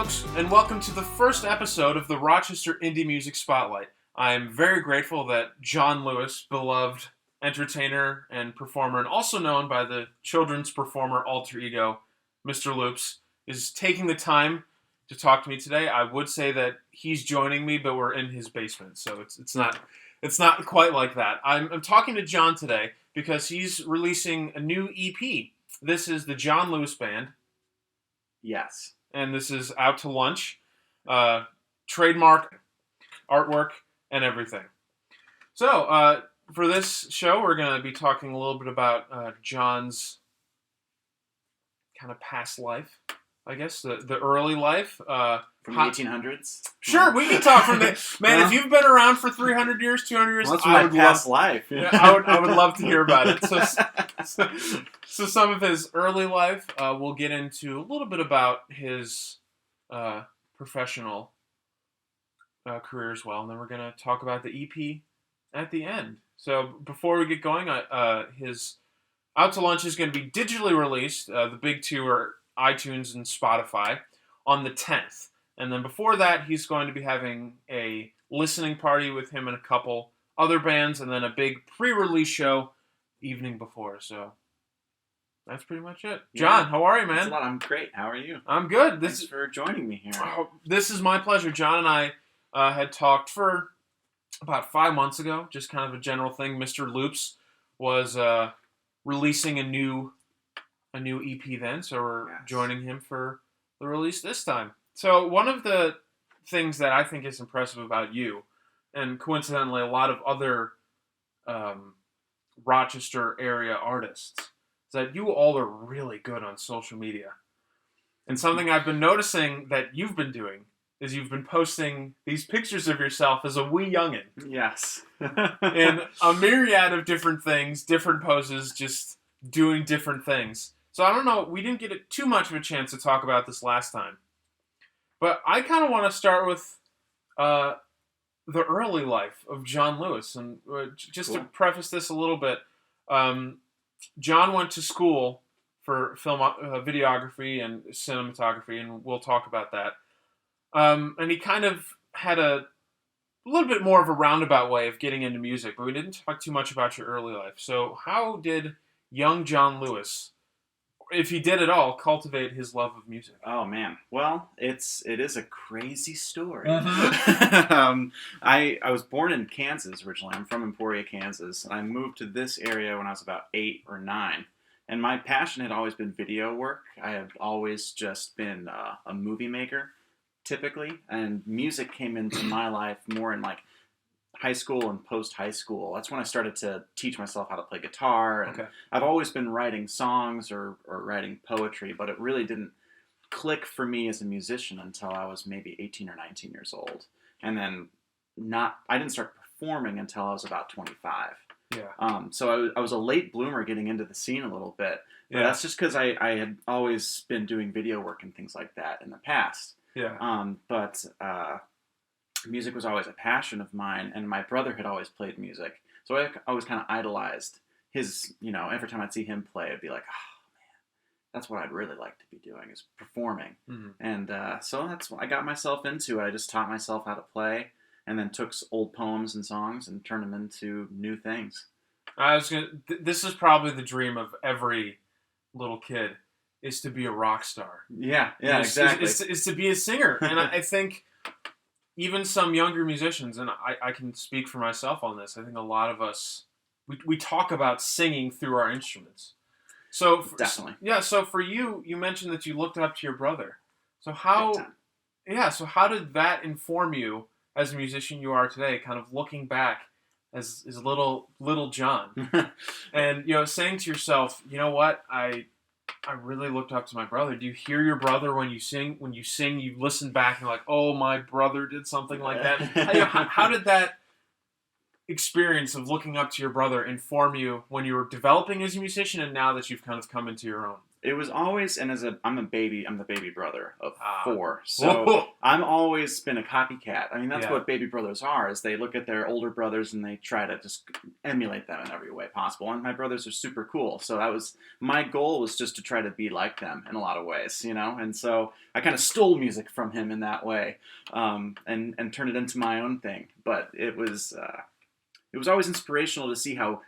folks, and welcome to the first episode of the Rochester Indie Music Spotlight. I'm very grateful that Jon Lewis, beloved entertainer and performer, and also known by the children's performer alter ego, Mr. Loops, is taking the time to talk to me today. I would say that he's joining me, but we're in his basement, so it's not quite like that. I'm talking to Jon today because he's releasing a new EP. This is the Jon Lewis Band. Yes. And this is Out to Lunch, trademark, artwork, and everything. So, for this show, we're going to be talking a little bit about Jon's kind of past life, I guess, the early life. From the 1800s? Sure, we can talk from the... Man, if you've been around for 300 years, 200 years... Well, that's my past life. Yeah, I would love to hear about it. So some of his early life, we'll get into a little bit about his professional career as well, and then we're going to talk about the EP at the end. So before we get going, his Out to Lunch is going to be digitally released. The big two are iTunes and Spotify on the 10th. And then before that, he's going to be having a listening party with him and a couple other bands, and then a big pre-release show evening before. So that's pretty much it. Jon, how are you, man? Thanks a lot. I'm great. How are you? I'm good. Thanks for joining me here. This is my pleasure. Jon and I had talked for about 5 months ago, just kind of a general thing. Mr. Loops was releasing a new EP then, so we're joining him for the release this time. So one of the things that I think is impressive about you, and coincidentally a lot of other Rochester area artists, is that you all are really good on social media. And something I've been noticing that you've been doing is you've been posting these pictures of yourself as a wee youngin'. Yes. In a myriad of different things, different poses, just doing different things. So I don't know, we didn't get too much of a chance to talk about this last time. But I kind of want to start with the early life of Jon Lewis. And just to preface this a little bit, Jon went to school for film videography and cinematography, and we'll talk about that. And he kind of had a little bit more of a roundabout way of getting into music, but we didn't talk too much about your early life. So how did young Jon Lewis, if he did at all, cultivate his love of music? Oh man, well, it is a crazy story. Mm-hmm. I was born in Kansas originally. I'm from Emporia, Kansas, and I moved to this area when I was about 8 or 9. And my passion had always been video work. I have always just been a movie maker, typically, and music came into my life more in like high school and post-high school. That's when I started to teach myself how to play guitar. And I've always been writing songs or writing poetry, but it really didn't click for me as a musician until I was maybe 18 or 19 years old. And then I didn't start performing until I was about 25. Yeah. So I was a late bloomer getting into the scene a little bit. But that's just because I had always been doing video work and things like that in the past. Yeah. But music was always a passion of mine, and my brother had always played music. So I always kind of idolized his, every time I'd see him play, I'd be like, oh man, that's what I'd really like to be doing, is performing. Mm-hmm. And so that's what I got myself into. I just taught myself how to play, and then took old poems and songs and turned them into new things. This is probably the dream of every little kid, is to be a rock star. Yeah, exactly. Is to be a singer. And I think even some younger musicians, and I can speak for myself on this, I think a lot of us, we talk about singing through our instruments. So definitely. Yeah, so for you mentioned that you looked up to your brother. So how did that inform you as a musician you are today, kind of looking back as little Jon? And, saying to yourself, you know what, I really looked up to my brother. Do you hear your brother when you sing? When you sing, you listen back and you're like, oh, my brother did something like that. How did that experience of looking up to your brother inform you when you were developing as a musician, and now that you've kind of come into your own? It was always, and I'm the baby brother of Ah. 4, so Whoa. I'm always been a copycat. I mean, that's Yeah. what baby brothers are, is they look at their older brothers and they try to just emulate them in every way possible. And my brothers are super cool, so my goal was just to try to be like them in a lot of ways, and so I kind of stole music from him in that way, and turned it into my own thing. But it was always inspirational to see how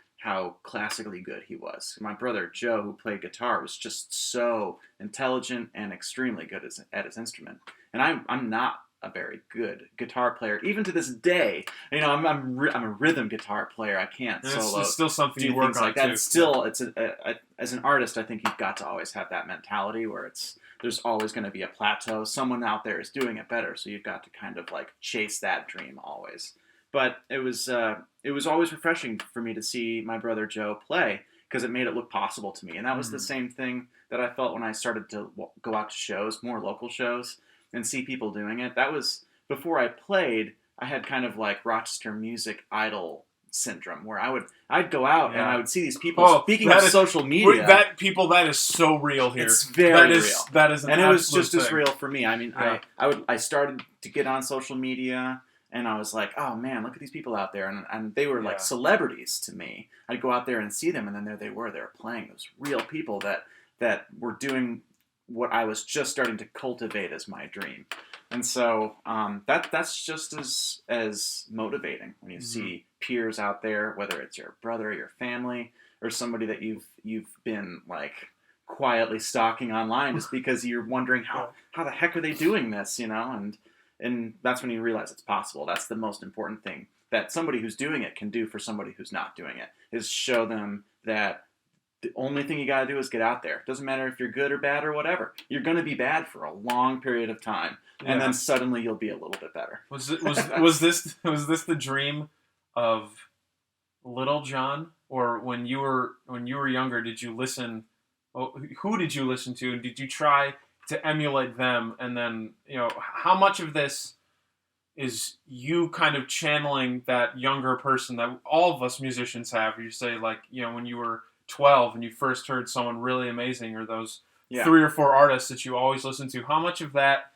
classically good he was. My brother Joe, who played guitar, was just so intelligent and extremely good at his instrument. And I'm not a very good guitar player, even to this day. I'm a rhythm guitar player. I can't solo. It's still something do you work things on like that. too. It's still as an artist, I think you've got to always have that mentality where there's always going to be a plateau. Someone out there is doing it better, so you've got to kind of like chase that dream always. But it was always refreshing for me to see my brother Joe play, because it made it look possible to me. And that was the same thing that I felt when I started to go out to shows, more local shows, and see people doing it. That was before I played. I had kind of like Rochester music idol syndrome, where I'd go out and I would see these people. Speaking of social media, that is so real here. It's very real. That is, and it was just thing. as real for me. I mean, I started to get on social media. And I was like, oh man, look at these people out there. And they were like celebrities to me. I'd go out there and see them, and then there they were playing, those real people that were doing what I was just starting to cultivate as my dream. And so that's just as motivating when you see peers out there, whether it's your brother or your family or somebody that you've been like quietly stalking online, just because you're wondering how the heck are they doing this, And that's when you realize it's possible. That's the most important thing that somebody who's doing it can do for somebody who's not doing it, is show them that the only thing you got to do is get out there. It doesn't matter if you're good or bad or whatever. You're going to be bad for a long period of time, and then suddenly you'll be a little bit better. Was this the dream of little John, or when you were younger? Did you listen? Well, who did you listen to, and did you try to emulate them? And then, how much of this is you kind of channeling that younger person that all of us musicians have? You say, like, when you were 12 and you first heard someone really amazing, or those 3 or 4 artists that you always listen to, how much of that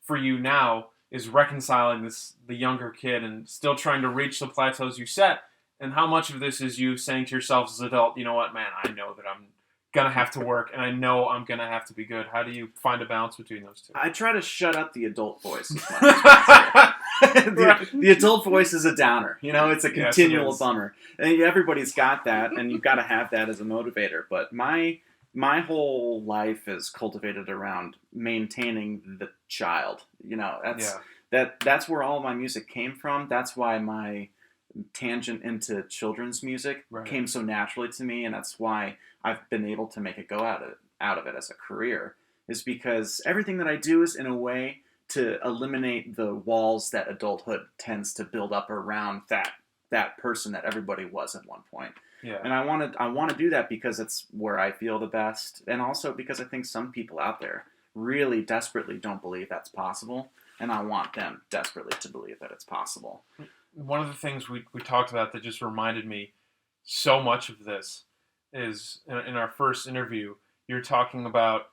for you now is reconciling the younger kid and still trying to reach the plateaus you set? And how much of this is you saying to yourself as an adult, you know what, man, I know that I'm gonna have to work, and I know I'm gonna have to be good. How do you find a balance between those two? I try to shut up the adult voice as much as possible. The adult voice is a downer. It's a continual bummer. And everybody's got that, and you've got to have that as a motivator. But my whole life is cultivated around maintaining the child. That's where all my music came from. That's why my tangent into children's music came so naturally to me, and that's why I've been able to make a go out of it as a career, is because everything that I do is in a way to eliminate the walls that adulthood tends to build up around that person that everybody was at one point. Yeah. And I want to do that because it's where I feel the best, and also because I think some people out there really desperately don't believe that's possible, and I want them desperately to believe that it's possible. One of the things we talked about that just reminded me so much of this is in our first interview, you're talking about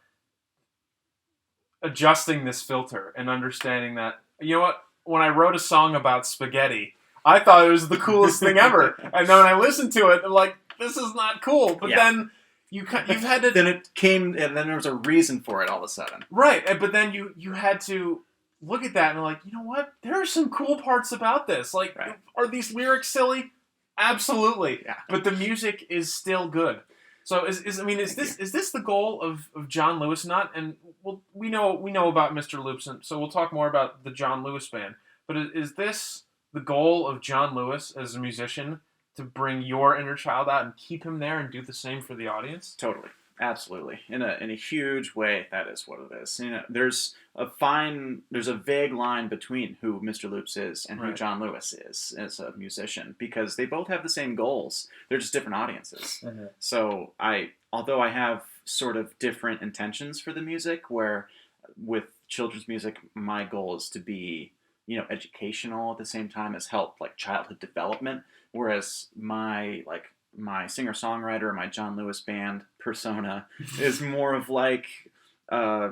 adjusting this filter and understanding that, when I wrote a song about spaghetti, I thought it was the coolest thing ever. And then when I listened to it, I'm like, this is not cool. But then you've had to... Then it came, and then there was a reason for it all of a sudden. Right, but then you had to look at that and like, you know what? There are some cool parts about this. Like, are these lyrics silly? Absolutely. Yeah. But the music is still good. So is this the goal of Jon Lewis? We know about Mr. Loops, and so we'll talk more about the Jon Lewis band. But is this the goal of Jon Lewis as a musician, to bring your inner child out and keep him there and do the same for the audience? Totally. Absolutely. In a huge way, that is what it is. There's a vague line between who Mr. Loops is and who Jon Lewis is as a musician, because they both have the same goals. They're just different audiences. Mm-hmm. So although I have sort of different intentions for the music, where with children's music, my goal is to be, educational at the same time as help like childhood development, whereas my singer-songwriter, my Jon Lewis band, persona is more of like uh,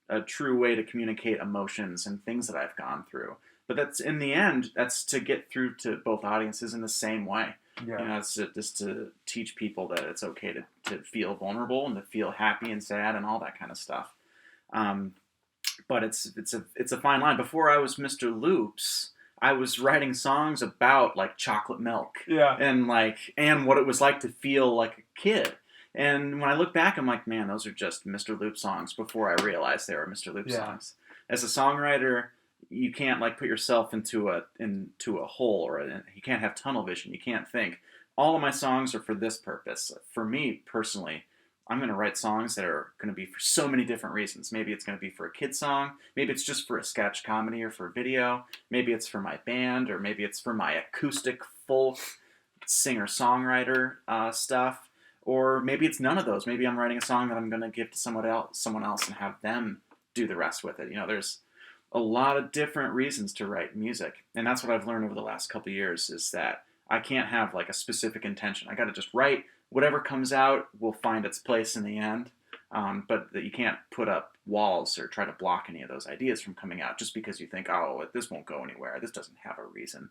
a true way to communicate emotions and things that I've gone through. But that's in the end, that's to get through to both audiences in the same way. Yeah. You know, it's just to teach people that it's okay to feel vulnerable and to feel happy and sad and all that kind of stuff. But it's a fine line. Before I was Mr. Loops, I was writing songs about like chocolate milk, and what it was like to feel like a kid. And when I look back, I'm like, man, those are just Mr. Loop songs before I realized they were Mr. Loop songs. As a songwriter, you can't like put yourself into a hole, or you can't have tunnel vision. You can't think. All of my songs are for this purpose. For me personally, I'm going to write songs that are going to be for so many different reasons. Maybe it's going to be for a kid's song. Maybe it's just for a sketch comedy or for a video. Maybe it's for my band, or maybe it's for my acoustic folk singer-songwriter stuff. Or maybe it's none of those. Maybe I'm writing a song that I'm going to give to someone else and have them do the rest with it. You know, there's a lot of different reasons to write music. And that's what I've learned over the last couple of years, is that I can't have like a specific intention. I got to just write. Whatever comes out will find its place in the end, but that you can't put up walls or try to block any of those ideas from coming out just because you think, oh, this won't go anywhere. This doesn't have a reason.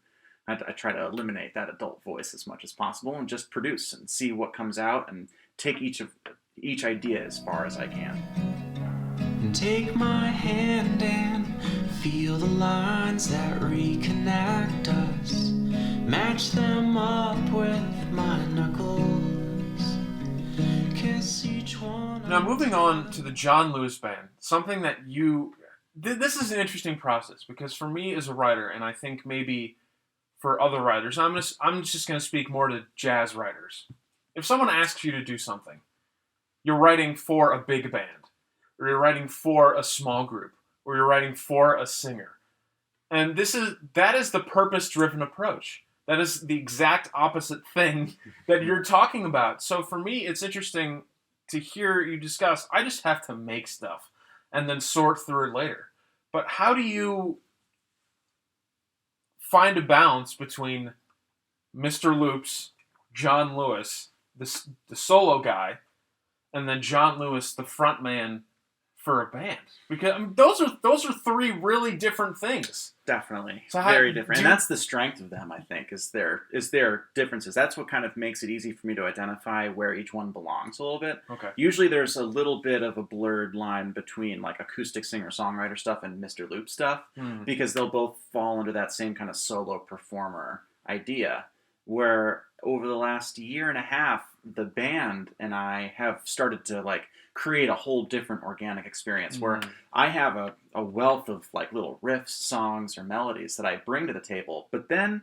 I try to eliminate that adult voice as much as possible and just produce and see what comes out and take each idea as far as I can. Take my hand and feel the lines that reconnect us. Match them up with my knuckles. Kiss each one. Now, moving on to the Jon Lewis Band, something that this is an interesting process, because for me as a writer, and I think maybe for other writers, I'm just going to speak more to jazz writers. If someone asks you to do something, you're writing for a big band, or you're writing for a small group, or you're writing for a singer. And that is the purpose-driven approach. That is the exact opposite thing that you're talking about. So for me, it's interesting to hear you discuss, I just have to make stuff and then sort through it later. But how do you find a balance between Mr. Loops, Jon Lewis, the solo guy, and then Jon Lewis, the front man for a band? Because those are three really different things. Definitely, so very different, and that's the strength of them. I think is their differences. That's what kind of makes it easy for me to identify where each one belongs a little bit. Okay. Usually, there's a little bit of a blurred line between like acoustic singer-songwriter stuff and Mr. Loop stuff, because they'll both fall under that same kind of solo performer idea. Where over the last year and a half, the band and I have started to like create a whole different organic experience where I have a wealth of like little riffs, songs, or melodies that I bring to the table. But then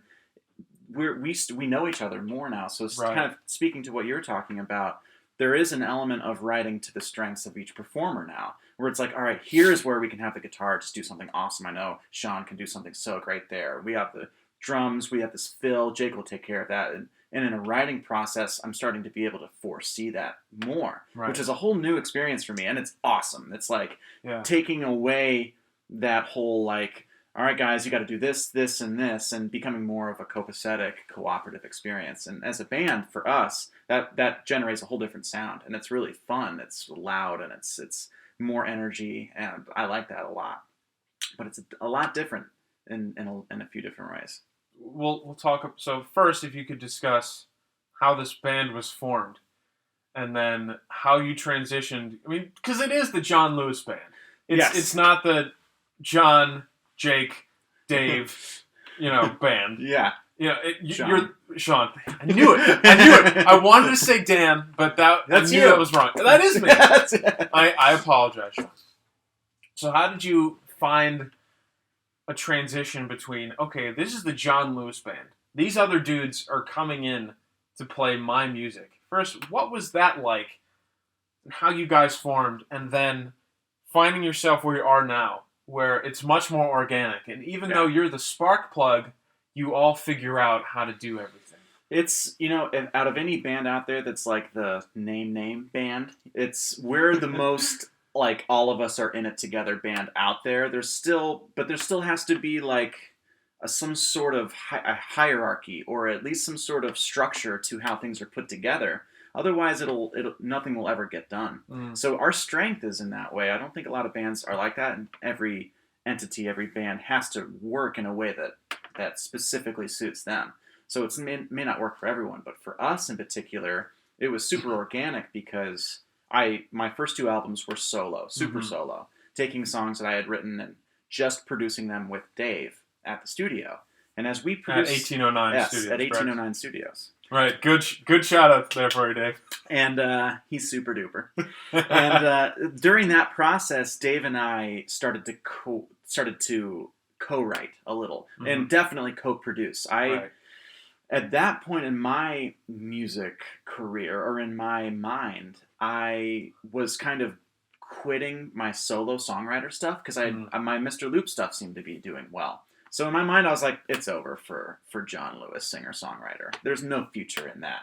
we know each other more now. So it's kind of speaking to what you're talking about. There is an element of writing to the strengths of each performer now, where it's like, all right, here's where we can have the guitar just do something awesome. I know Sean can do something so great there. We have the drums, we have this fill, Jake will take care of that. And in a writing process, I'm starting to be able to foresee that more, which is a whole new experience for me. And it's awesome. It's like taking away that whole like, all right, guys, you got to do this, this, and this, and becoming more of a copacetic, cooperative experience. And as a band, for us, that generates a whole different sound. And it's really fun. It's loud, and it's more energy. And I like that a lot. But it's a lot different in a few different ways. We'll talk. So first, if you could discuss how this band was formed, and then how you transitioned. I mean, because it is the Jon Lewis Band. It's not the John, Jake, Dave, band. Yeah. You're Sean. I knew it. I wanted to say Dan, but I knew that was wrong. That is me. I apologize, Sean. So how did you find a transition between, okay, this is the Jon Lewis Band. These other dudes are coming in to play my music. First, what was that like? How you guys formed, and then finding yourself where you are now, where it's much more organic. And even though you're the spark plug, you all figure out how to do everything. It's, out of any band out there that's like the name band, we're the most like all of us are in it together band out there. There still has to be like some sort of a hierarchy, or at least some sort of structure to how things are put together. Otherwise, nothing will ever get done. So our strength is in that way. I don't think a lot of bands are like that, and every entity, every band has to work in a way that specifically suits them. So it may not work for everyone, but for us in particular, it was super organic because my first 2 albums were solo, super solo, taking songs that I had written and just producing them with Dave at the studio. And as we produced... At 1809 Studios. At 1809 Studios. Right. Good shout out there for you, Dave. And he's super duper. And during that process, Dave and I started to co-write a little, and definitely co-produce. At that point in my music career, or in my mind, I was kind of quitting my solo songwriter stuff because my Mr. Loop stuff seemed to be doing well. So in my mind, I was like, it's over for Jon Lewis, singer-songwriter. There's no future in that.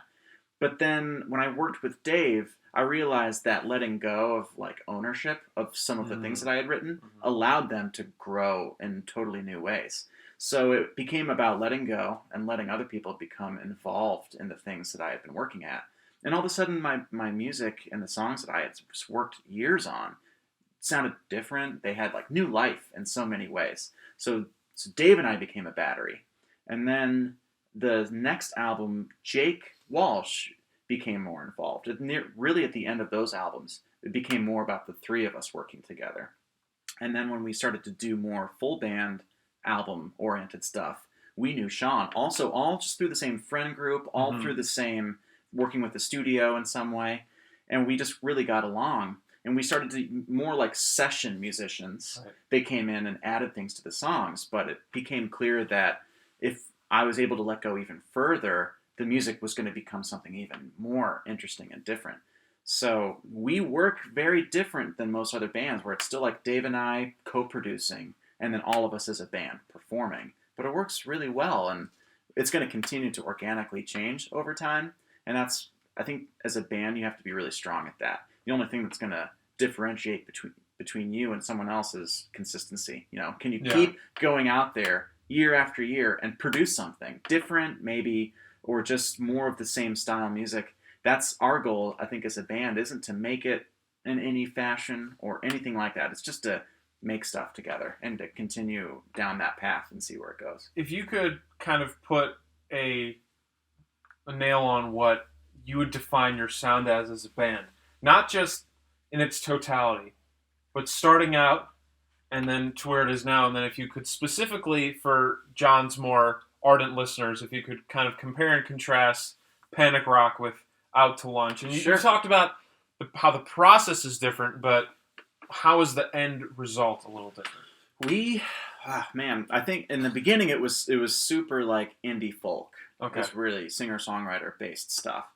But then when I worked with Dave, I realized that letting go of like ownership of some of the things that I had written allowed them to grow in totally new ways. So it became about letting go and letting other people become involved in the things that I had been working at. And all of a sudden, my music and the songs that I had worked years on sounded different. They had like new life in so many ways. So Dave and I became a battery. And then the next album, Jake Walsh became more involved. Really at the end of those albums, it became more about the 3 of us working together. And then when we started to do more full band album-oriented stuff, we knew Sean. Also, all just through the same friend group, all through the same working with the studio in some way. And we just really got along. And we started to more like session musicians. Right. They came in and added things to the songs, but it became clear that if I was able to let go even further, the music was going to become something even more interesting and different. So we work very different than most other bands, where it's still like Dave and I co-producing, and then all of us as a band performing. But it works really well, and it's going to continue to organically change over time. And I think as a band, you have to be really strong at that. The only thing that's going to differentiate between you and someone else is consistency. Can you keep going out there year after year and produce something different, maybe, or just more of the same style music? That's our goal, I think, as a band, isn't to make it in any fashion or anything like that. It's just to make stuff together and to continue down that path and see where it goes. If you could kind of put a nail on what you would define your sound as a band, not just in its totality, but starting out and then to where it is now, and then if you could specifically, for John's more ardent listeners, if you could kind of compare and contrast Panic Rock with Out to Lunch. And you talked about how the process is different, but how is the end result a little different? I think in the beginning it was super like indie folk. Okay. It was really singer-songwriter based stuff.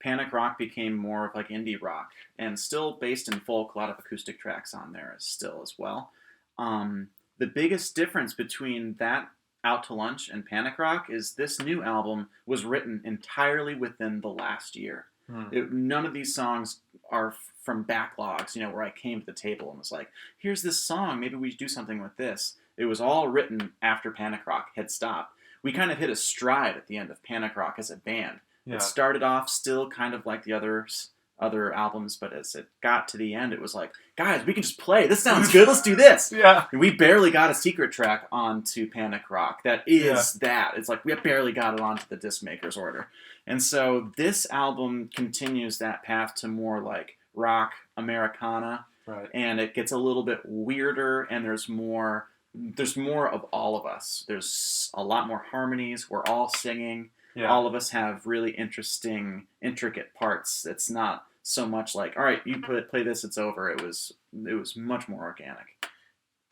Panic Rock became more of like indie rock, and still based in folk, a lot of acoustic tracks on there still as well. The biggest difference between that Out to Lunch and Panic Rock is this new album was written entirely within the last year. None of these songs are from backlogs, where I came to the table and was like, here's this song, maybe we should do something with this. It was all written after Panic Rock had stopped. We kind of hit a stride at the end of Panic Rock as a band. Yeah. It started off still kind of like the other albums, but as it got to the end, it was like, guys, we can just play. This sounds good. Let's do this. Yeah. We barely got a secret track onto Panic Rock. That is that. It's like we barely got it onto the disc maker's order. And so this album continues that path to more like rock Americana. Right. And it gets a little bit weirder, and there's more of all of us. There's a lot more harmonies. We're all singing. Yeah. All of us have really interesting, intricate parts. It's not so much like, all right, you play this, it's over. It was much more organic.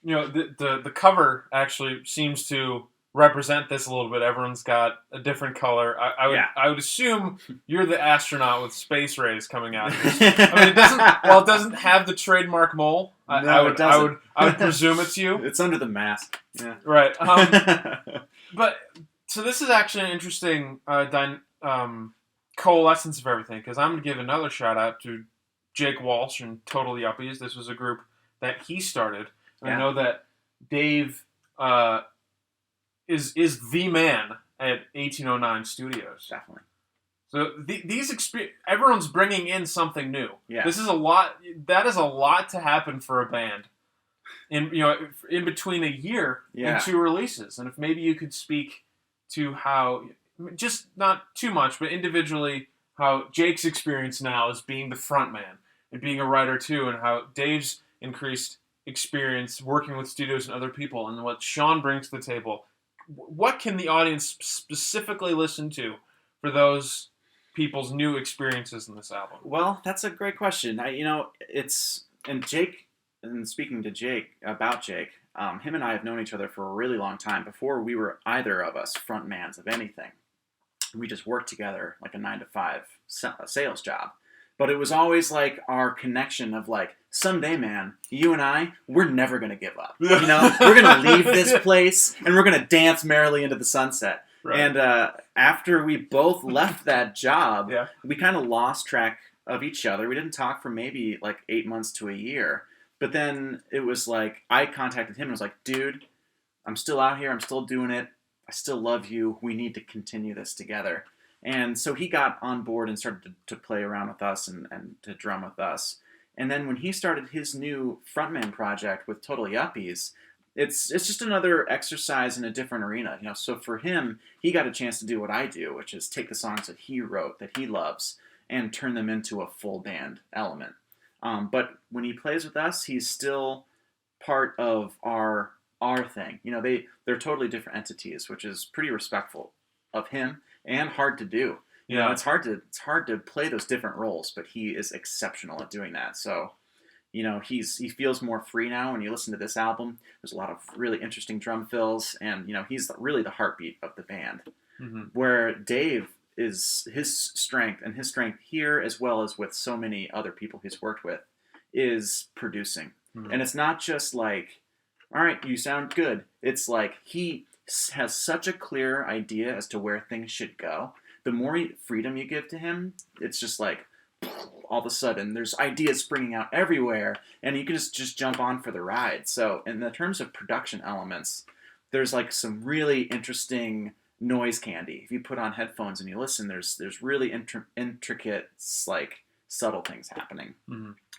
The cover actually seems to represent this a little bit. Everyone's got a different color. I would assume you're the astronaut with space rays coming out. It doesn't have the trademark mole. I would presume it's you. It's under the mask. Yeah. Right. But so this is actually an interesting coalescence of everything, because I'm going to give another shout out to Jake Walsh and Total Yuppies. This was a group that he started. And I know that Dave is the man at 1809 Studios. Definitely. So everyone's bringing in something new. Yeah. This is a lot. That is a lot to happen for a band. In between a year and 2 releases, and if maybe you could speak to how, just not too much, but individually, how Jake's experience now as being the front man and being a writer too, and how Dave's increased experience working with studios and other people, and what Sean brings to the table. What can the audience specifically listen to for those people's new experiences in this album? Well, that's a great question. And speaking to Jake, him and I have known each other for a really long time. Before we were either of us frontmans of anything. We just worked together like a 9-to-5 sales job. But it was always like our connection of like, someday, man, you and I, we're never going to give up. We're going to leave this place and we're going to dance merrily into the sunset. Right. And after we both left that job, we kind of lost track of each other. We didn't talk for maybe like 8 months to a year. But then it was like, I contacted him and was like, dude, I'm still out here. I'm still doing it. I still love you. We need to continue this together. And so he got on board and started to play around with us and to drum with us. And then when he started his new frontman project with Totally Uppies, it's just another exercise in a different arena. So for him, he got a chance to do what I do, which is take the songs that he wrote, that he loves, and turn them into a full band element. But when he plays with us, he's still part of our thing. They're totally different entities, which is pretty respectful of him and hard to do. It's hard to play those different roles, but he is exceptional at doing that. So, he feels more free now. When you listen to this album, there's a lot of really interesting drum fills, and he's really the heartbeat of the band. Mm-hmm. Where Dave is his strength here, as well as with so many other people he's worked with, is producing. Mm-hmm. And it's not just like, all right, you sound good. It's like he has such a clear idea as to where things should go. The more freedom you give to him, it's just like, all of a sudden, there's ideas springing out everywhere, and you can just jump on for the ride. So in the terms of production elements, there's like some really interesting noise candy. If you put on headphones and you listen, there's really intricate, like, subtle things happening,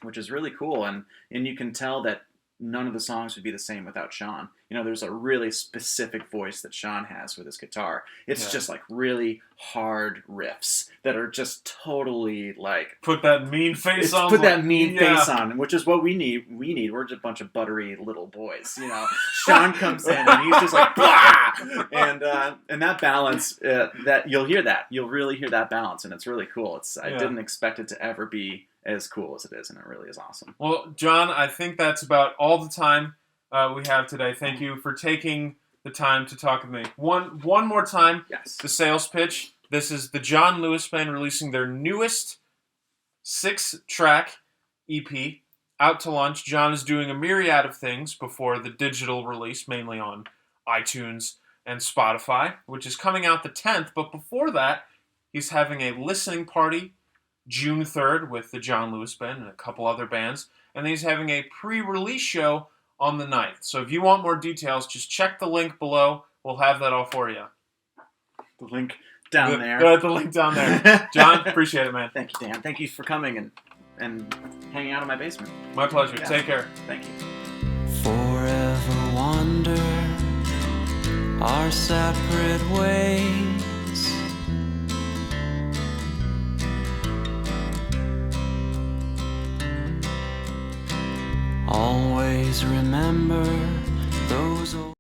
which is really cool. And you can tell that none of the songs would be the same without Sean. There's a really specific voice that Sean has with his guitar. It's just like really hard riffs that are just totally like... Put that mean face on. Put that mean face on, which is what we need. We're just a bunch of buttery little boys, Sean comes in and he's just like, blah! And that balance, that you'll hear that. You'll really hear that balance, and it's really cool. I didn't expect it to ever be as cool as it is, and it really is awesome. Well, John, I think that's about all the time we have today. Thank you for taking the time to talk with me. One more time, the sales pitch. This is the Jon Lewis Band releasing their newest 6-track EP, out to launch. John is doing a myriad of things before the digital release, mainly on iTunes and Spotify, which is coming out the 10th. But before that, he's having a listening party June 3rd with the Jon Lewis Band and a couple other bands. And then he's having a pre-release show on the 9th. So if you want more details, just check the link below. We'll have that all for you. The link down there. The link down there. John, appreciate it, man. Thank you, Dan. Thank you for coming and hanging out in my basement. My pleasure. Yeah. Take care. Thank you. Forever wander our separate ways. Always remember those old